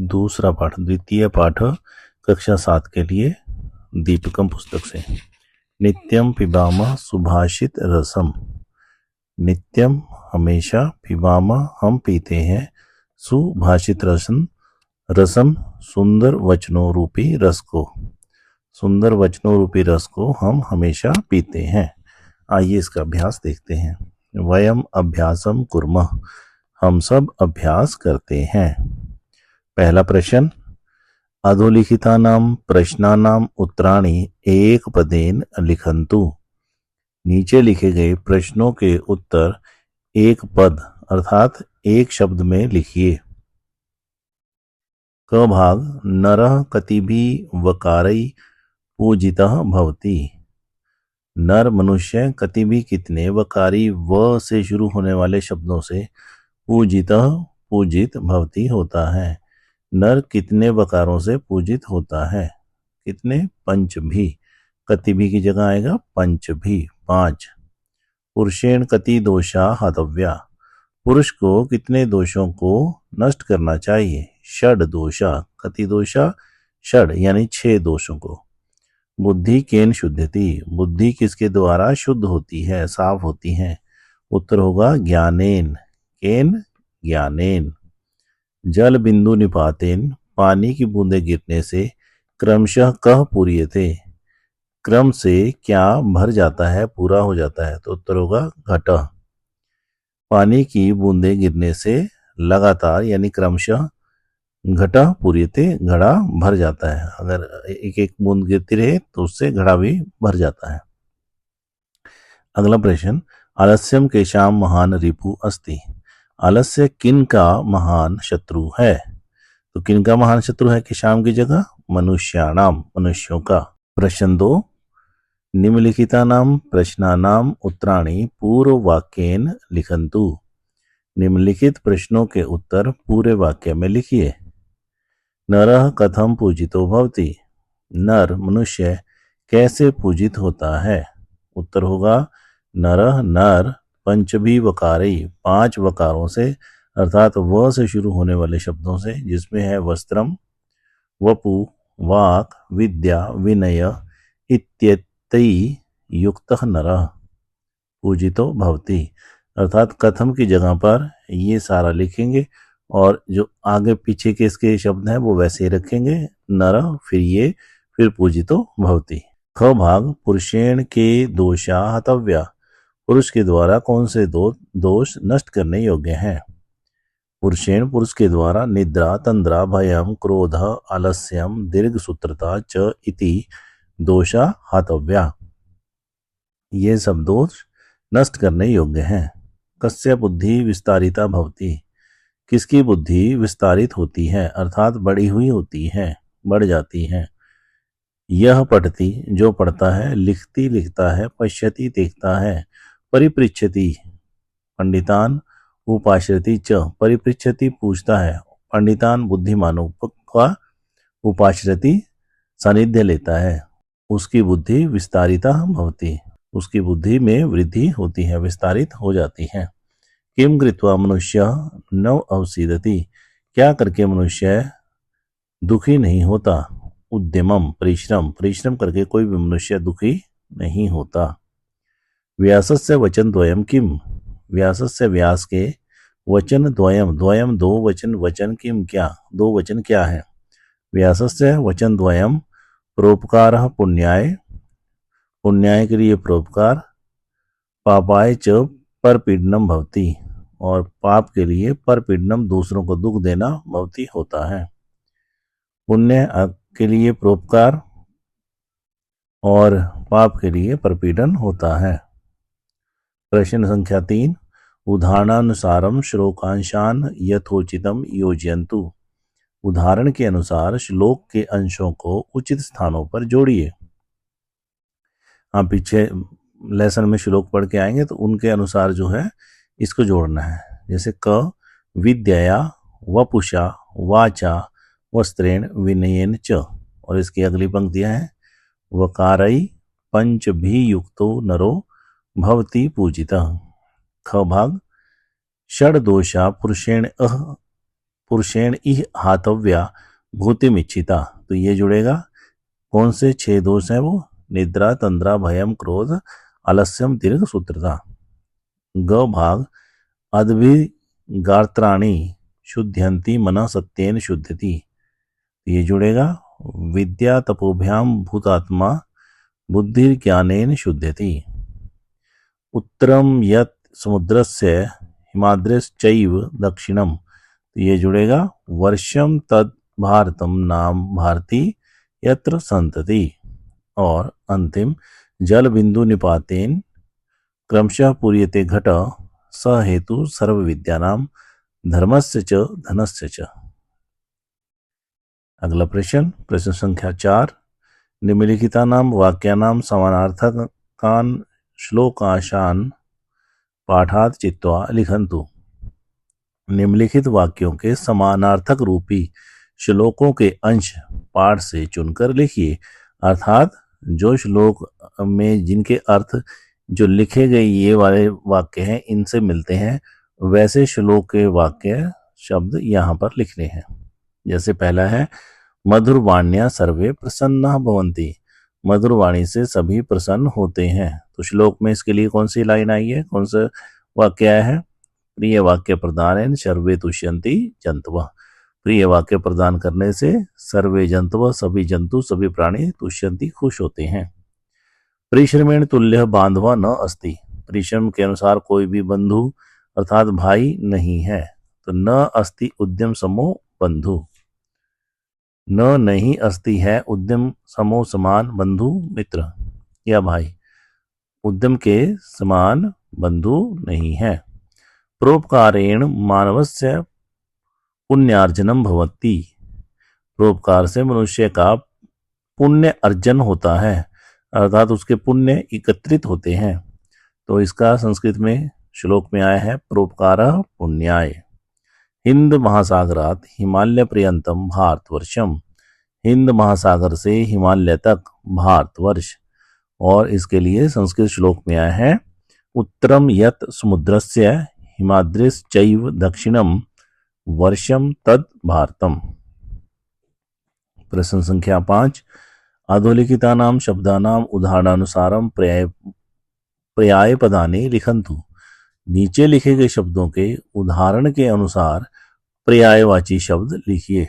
दूसरा पाठ, द्वितीय पाठ कक्षा 7 के लिए दीपकम पुस्तक से। नित्यम पिबामः सुभाषित रसम। नित्यम हमेशा, पिबामः हम पीते हैं, सुभाषित रसम रसम सुंदर वचनों रूपी रस को। सुंदर वचनों रूपी रस को हम हमेशा पीते हैं। आइए इसका अभ्यास देखते हैं। वयम अभ्यासम कुर्मः, हम सब अभ्यास करते हैं। पहला प्रश्न, अधोलिखितानां प्रश्नानां उत्तराणि एक पदेन लिखन्तु। नीचे लिखे गए प्रश्नों के उत्तर एक पद अर्थात एक शब्द में लिखिए। क भाग, नरः कतिभिः वकारैः पूजितः भवति। नर मनुष्य कतिभिः कितने वकारी व से शुरू होने वाले शब्दों से पूजितः पूजित भवति होता है। नर कितने वकारों से पूजित होता है? कितने? पंच भी। कति भी की जगह आएगा पंच भी, 5। पुरुषेण कति दोषा हतव्या, पुरुष को कितने दोषों को नष्ट करना चाहिए? षड दोषा। कति दोषा? षड यानी 6 दोषों को। बुद्धि केन शुद्धति, बुद्धि किसके द्वारा शुद्ध होती है, साफ होती है? उत्तर होगा ज्ञानेन। केन? ज्ञानेन। जल बिंदु निपातेन, पानी की बूंदे गिरने से क्रमशः कह पूर्यते, क्रम से क्या भर जाता है, पूरा हो जाता है? तो उत्तर होगा घटः। पानी की बूंदे गिरने से लगातार यानी क्रमशः घटः पूर्यते, घड़ा भर जाता है। अगर एक एक बूंद गिरती रहे तो उससे घड़ा भी भर जाता है। अगला प्रश्न, आलस्यम केषां महान रिपु अस्ति। आलस्य किन का महान शत्रु है? तो किन का महान शत्रु है केषां की जगह? मनुष्याणाम, मनुष्यों का। प्रश्न 2, निम्नलिखितानां प्रश्नानां उत्तराणि पूर्व वाक्येन लिखन्तु। निम्नलिखित प्रश्नों के उत्तर पूरे वाक्य में लिखिए। नरः कथम पूजितो भवति, नर मनुष्य कैसे पूजित होता है? उत्तर होगा नरः नर पंचभी वकारै, 5 वकारों से अर्थात व से शुरू होने वाले शब्दों से, जिसमें है वस्त्रम, वपु, वाक, विद्या, विनय इत्येतैः युक्तः नरः पूजितो भवति। अर्थात कथम की जगह पर ये सारा लिखेंगे और जो आगे पीछे के इसके शब्द हैं वो वैसे ही रखेंगे। नरः, फिर ये, फिर पूजितो भवति। ख भाग, पुरुषेण के दोषा हतव्या, पुरुष के द्वारा कौन से दोष नष्ट करने योग्य हैं? पुरुषेण, पुरुष के द्वारा निद्रा, तंद्रा, भयम, क्रोध, आलस्यम, दीर्घ सूत्रता च इति दोषा हतव्या, ये सब दोष नष्ट करने योग्य हैं। कस्य बुद्धि विस्तारिता भवति, किसकी बुद्धि विस्तारित होती है अर्थात बढ़ी हुई होती है, बढ़ जाती है। यह पठती, जो पढ़ता है, लिखती, लिखता है, पश्यति, देखता है, परिपृच्छति, पंडितान उपाश्रति च, परिपृच्छति पूछता है, पंडितान बुद्धिमानों का उपाश्रति सानिध्य लेता है, उसकी बुद्धि विस्तारिता भवति, उसकी बुद्धि में वृद्धि होती है, विस्तारित हो जाती है। किम कृत्वा मनुष्य न अवसीदति, क्या करके मनुष्य दुखी नहीं होता? उद्यमम, परिश्रम, परिश्रम करके कोई भी मनुष्य दुखी नहीं होता। व्यासस्य वचन द्वयम किम, व्यासस्य व्यास के वचन द्वयम, द्वयम 2 वचन, वचन किम क्या, 2 वचन क्या है? व्यासस्य वचन द्वयम परोपकारः पुण्याय, पुण्याय के लिए परोपकार, पापाय च परपीडनम भवति, और पाप के लिए परपीडनम दूसरों को दुख देना भवति होता है। पुण्य के लिए परोपकार और पाप के लिए परपीडन होता है। प्रश्न संख्या 3, उदाहरणानुसारम श्लोकांशान यथोचितम योजयन्तु, उदाहरण के अनुसार श्लोक के अंशों को उचित स्थानों पर जोड़िए। आप पीछे लेसन में श्लोक पढ़ के आएंगे तो उनके अनुसार जो है इसको जोड़ना है। जैसे क विद्यया वपुषा वाचा वस्त्रेण विनयेन च, और इसकी अगली पंक्तियां हैं वकारै पंचभी युक्तो नरो भवति पूजितः। ख भाग, षड दोषा पुरुषेण पुरुषेण इह हातव्या भूतिमिच्छिता। तो ये जुड़ेगा, कौन से 6 दोष हैं वो? निद्रा, तंद्रा, भयम, क्रोध, आलस्यम, दीर्घ सूत्रता। ग भाग अद्भिगात्राणि शुद्ध्यन्ति मनः सत्येन शुद्ध्यति। ये जुड़ेगा, विद्या तपोभ्याम भूतात्मा बुद्धिर्ज्ञानेन शुद्ध्यति। उत्तरम यत् समुद्रस्य हिमाद्रश्चैव दक्षिणम। ये जुड़ेगा, वर्षम तद भारतम नाम भारती यत्र संतति। और अंतिम, जल बिंदु निपातेन क्रमशः पूर्यते घट स हेतु सर्व विद्यानाम धर्मस्य च धनस्य च। अगला प्रश्न, प्रश्न संख्या 4। निम्नलिखितानां वाक्यानां समानार्थकान् श्लोकांशान् पाठात् चित्वा लिखन्तु। निम्नलिखित वाक्यों के समानार्थक रूपी श्लोकों के अंश पाठ से चुनकर लिखिए। अर्थात जो श्लोक में जिनके अर्थ जो लिखे गए ये वाले वाक्य हैं इनसे मिलते हैं, वैसे श्लोक के वाक्य शब्द यहाँ पर लिखने हैं। जैसे पहला है, मधुरवाण्या सर्वे प्रसन्नाः भवन्ति। मधुरवाणी से सभी प्रसन्न होते हैं। तो श्लोक में इसके लिए कौन सी लाइन आई है, कौन सा वाक्य आया है? प्रिय वाक्य प्रदान सर्वे तुष्यन्ति जंतवः। प्रिय वाक्य प्रदान करने से सर्वे जंतवः, सभी जंतु, सभी प्राणी तुष्यन्ति, खुश होते हैं। परिश्रमेण तुल्य बांधवा न अस्ति। परिश्रम के अनुसार कोई भी बंधु अर्थात भाई नहीं है। तो न अस्ति उद्यम समो बंधु। न नहीं अस्ति है उद्यम समो समान बंधु मित्र या भाई। उद्यम के समान बंधु नहीं है। परोपकारेण मानवस्य पुण्यार्जनम भवति। परोपकार से मनुष्य का पुण्य अर्जन होता है, अर्थात उसके पुण्य एकत्रित होते हैं। तो इसका संस्कृत में श्लोक में आया है, परोपकारः पुण्याय। हिंद महासागरात हिमालय पर्यंतम भारतवर्षम। हिंद महासागर से हिमालय तक भारतवर्ष। और इसके लिए संस्कृत श्लोक में आया है, उत्तरम यत् समुद्रस्य हिमाद्रिश्चैव दक्षिणम वर्षम तद भारतम। प्रश्न संख्या 5। अधोलिखितानां शब्दानां उदाहरणानुसारम पर्याय पदानि लिखन्तु। नीचे लिखे गए शब्दों के उदाहरण के अनुसार पर्यायवाची शब्द लिखिए।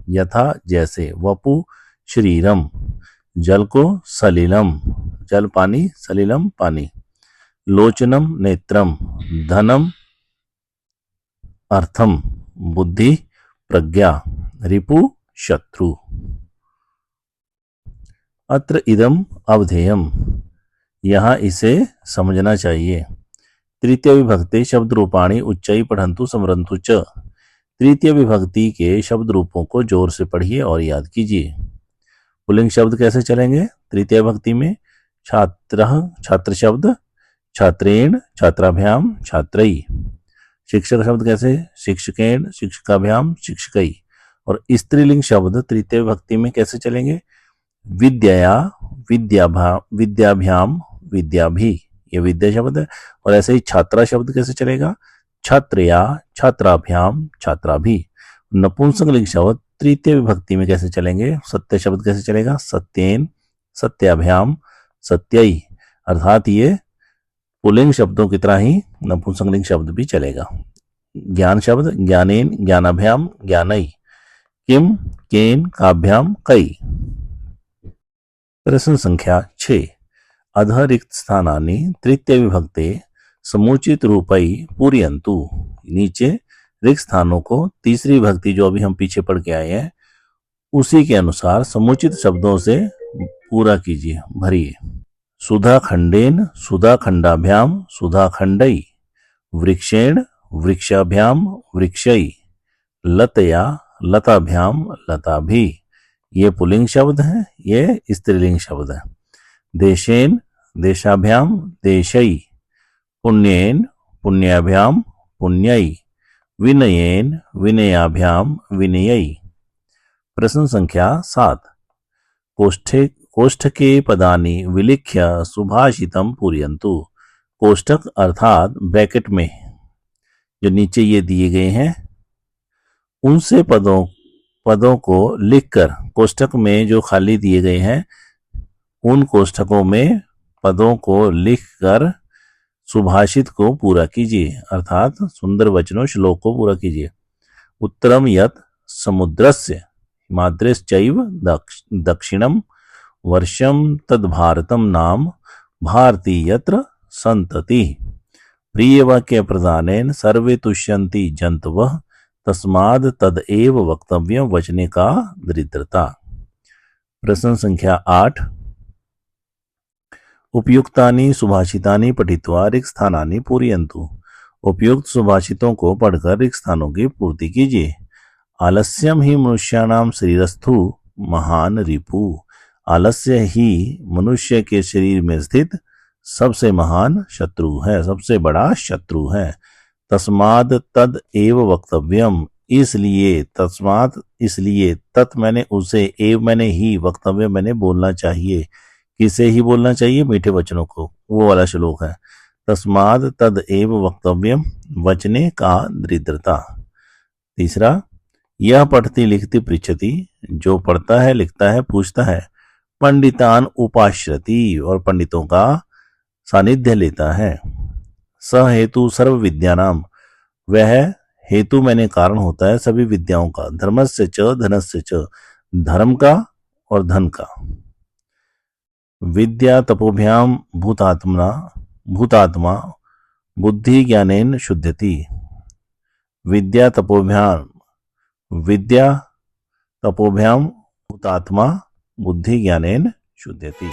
यथा जैसे, वपु शरीरम, जल को सलिलम, जल पानी, सलिलम पानी। लोचनम नेत्रम, धनम अर्थम, बुद्धि प्रज्ञा, रिपु शत्रु। अत्र इदम अवधेयम, यहाँ इसे समझना चाहिए। तृतीय विभक्ति शब्द रूपाणी उच्चई पठंतु समरंतु च। तृतीय विभक्ति के शब्द रूपों को जोर से पढ़िए और याद कीजिए। पुल्लिंग शब्द कैसे चलेंगे तृतीय विभक्ति में? छात्रः छात्र शब्द, छात्रेण छात्राभ्याम छात्रई। शिक्षक शब्द कैसे? शिक्षकेण शिक्षकाभ्याम शिक्षकई। और स्त्रीलिंग शब्द तृतीय विभक्ति में कैसे चलेंगे? विद्यया विद्याभ्याम विद्याभि, ये विद्या शब्द है। और ऐसे ही छात्रा शब्द कैसे चलेगा? छात्रया छात्राभ्याम छात्राभि। नपुंसकलिंग शब्द तृतीय विभक्ति में कैसे चलेंगे? सत्य शब्द कैसे चलेगा? सत्येन सत्याभ्याम सत्यई। अर्थात ये पुल्लिंग शब्दों की तरह ही नपुंसकलिंग शब्द भी चलेगा। ज्ञान शब्द ज्ञानेन ज्ञानाभ्याम ज्ञानई। किम केन काभ्याम कई। प्रश्न संख्या 6। अधः रिक्त स्थानानि तृतीय विभक्ते समुचित रूपई पूरयन्तु। नीचे रिक्त स्थानों को तीसरी विभक्ति जो अभी हम पीछे पढ़ के आए हैं उसी के अनुसार समुचित शब्दों से पूरा कीजिए, भरिए। सुधा खंडेन सुधा खंडाभ्याम सुधा खंडई। वृक्षेण वृक्षाभ्याम वृक्षई। लतया लताभ्याम लताभि। ये पुल्लिंग शब्द हैं, ये स्त्रीलिंग शब्द हैं। देशेन देशाभ्याम देशई। पुण्येन पुण्याभ्याम पुण्यई। विनयेन विनयाभ्याम विनयई। प्रश्न संख्या 7। कोष्ठके पदानि विलिख्य सुभाषितम पूरयन्तु। कोष्ठक अर्थात ब्रैकेट में जो नीचे ये दिए गए हैं उनसे पदों पदों को लिखकर कोष्ठक में जो खाली दिए गए हैं उन कोष्ठकों में पदों को लिखकर सुभाषित को पूरा कीजिए, अर्थात सुंदर वचनों श्लोक को पूरा कीजिए। उत्तरम यत् समुद्रस्य हिमाद्रेश्चैव दक्षिणम वर्षम तद्भारतम नाम भारती यत्र संतति। प्रिय वाक्य प्रदानेन सर्वे तुष्यन्ति जंतवः तस्माद् तदेव वक्तव्यं वचने का दरिद्रता। प्रश्न संख्या 8। उपयुक्तानि सुभाषितानि पठित्वा रिक्तस्थानानि पूरयन्तु। उपयुक्त सुभाषितों को पढ़कर रिक्त स्थानों की पूर्ति कीजिए। आलस्यम ही मनुष्याणाम शरीरस्थु महान रिपु। आलस्य ही मनुष्य के शरीर में स्थित सबसे महान शत्रु है, सबसे बड़ा शत्रु है। तस्माद तद एव वक्तव्यम, इसलिए तस्मात इसलिए, तत् मैंने उसे, एव मैंने ही, वक्तव्य मैंने बोलना चाहिए। किसे ही बोलना चाहिए? मीठे वचनों को। वो वाला श्लोक है। तस्माद तद एव वक्तव्यम वचने का दरिद्रता। तीसरा, यह पढ़ती लिखती पृच्छति, जो पढ़ता है लिखता है पूछता है। पंडितान उपाश्रति, और पंडितों का सानिध्य लेता है। स हेतु सर्व विद्यानाम, वह हेतु मैंने कारण होता है सभी विद्याओं का। धर्मस्य च धनस्य च, धर्म का और धन का। विद्या तपोभ्याम भूतात्मा बुद्धि ज्ञानेन शुद्धति। विद्या तपोभ्याम भूतात्मा बुद्धि ज्ञानेन शुद्धति।